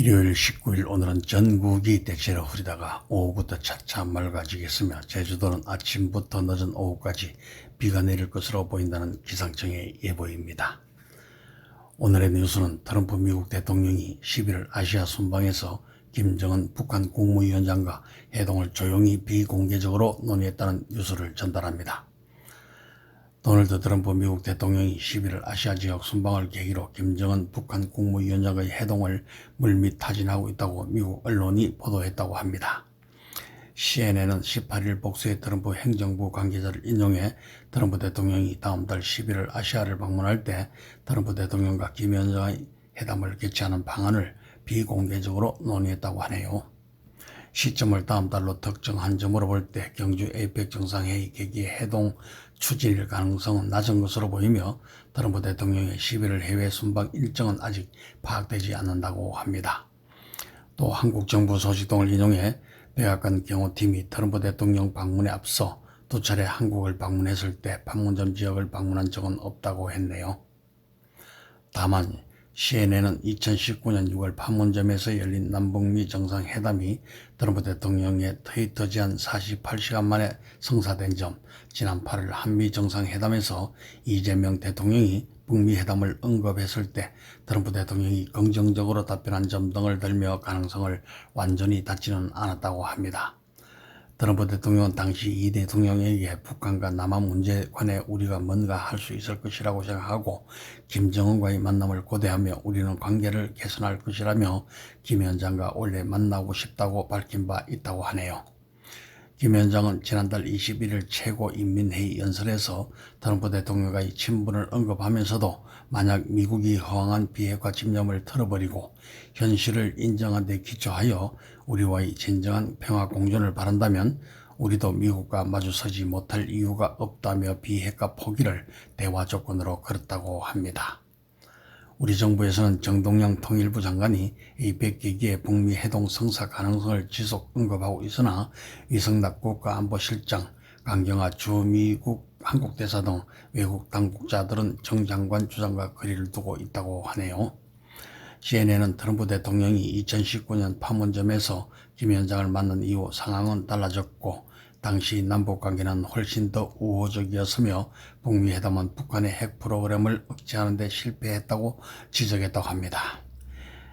일요일 19일 오늘은 전국이 대체로 흐리다가 오후부터 차차 맑아지겠으며 제주도는 아침부터 늦은 오후까지 비가 내릴 것으로 보인다는 기상청의 예보입니다. 오늘의 뉴스는 트럼프 미국 대통령이 11월 아시아 순방에서 김정은 북한 국무위원장과 회동을 조용히 비공개적으로 논의했다는 뉴스를 전달합니다. 도널드 트럼프 미국 대통령이 11월 아시아 지역 순방을 계기로 김정은 북한 국무위원장의 회동을 물밑 타진하고 있다고 미국 언론이 보도했다고 합니다. CNN은 18일 복수의 트럼프 행정부 관계자를 인용해 트럼프 대통령이 다음 달 11월 아시아를 방문할 때 트럼프 대통령과 김 위원장의 회담을 개최하는 방안을 비공개적으로 논의했다고 하네요. 시점을 다음 달로 특정한 점으로 볼 때 경주 에이펙 정상회의 계기의 회동 추진일 가능성은 낮은 것으로 보이며 트럼프 대통령의 11월 해외 순방 일정은 아직 파악되지 않는다고 합니다. 또 한국 정부 소식통을 인용해 백악관 경호팀이 트럼프 대통령 방문에 앞서 두 차례 한국을 방문했을 때 판문점 지역을 방문한 적은 없다고 했네요. 다만 CNN은 2019년 6월 판문점에서 열린 남북미 정상회담이 트럼프 대통령의 트위터 제안 48시간 만에 성사된 점, 지난 8월 한미 정상회담에서 이재명 대통령이 북미 회담을 언급했을 때 트럼프 대통령이 긍정적으로 답변한 점 등을 들며 가능성을 완전히 닫지는 않았다고 합니다. 트럼프 대통령은 당시 이 대통령에게 북한과 남한 문제에 관해 우리가 뭔가 할 수 있을 것이라고 생각하고 김정은과의 만남을 고대하며 우리는 관계를 개선할 것이라며 김 위원장과 원래 만나고 싶다고 밝힌 바 있다고 하네요. 김 위원장은 지난달 21일 최고인민회의 연설에서 트럼프 대통령과의 친분을 언급하면서도 만약 미국이 허황한 비핵화 집념을 털어버리고 현실을 인정한 데 기초하여 우리와의 진정한 평화 공존을 바란다면 우리도 미국과 마주서지 못할 이유가 없다며 비핵화 포기를 대화 조건으로 걸었다고 합니다. 우리 정부에서는 정동영 통일부 장관이 에이펙 계기의 북미 회동 성사 가능성을 지속 언급하고 있으나 위성락 국가안보실장, 강경화 주미국 한국대사 등 외국 당국자들은 정 장관 주장과 거리를 두고 있다고 하네요. CNN은 트럼프 대통령이 2019년 판문점에서 김 위원장을 만난 이후 상황은 달라졌고 당시 남북관계는 훨씬 더 우호적이었으며 북미 회담은 북한의 핵 프로그램을 억제하는 데 실패했다고 지적했다고 합니다.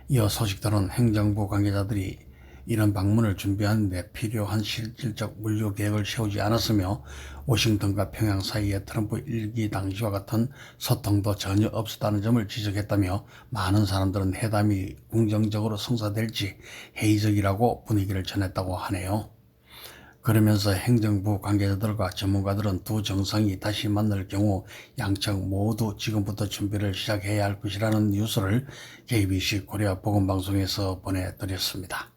이어 소식들은 행정부 관계자들이 이런 방문을 준비하는 데 필요한 실질적 물류 계획을 세우지 않았으며 워싱턴과 평양 사이에 트럼프 일기 당시와 같은 소통도 전혀 없었다는 점을 지적했다며 많은 사람들은 회담이 긍정적으로 성사될지 회의적이라고 분위기를 전했다고 하네요. 그러면서 행정부 관계자들과 전문가들은 두 정상이 다시 만날 경우 양측 모두 지금부터 준비를 시작해야 할 것이라는 뉴스를 KBC 코리아 보건방송에서 보내드렸습니다.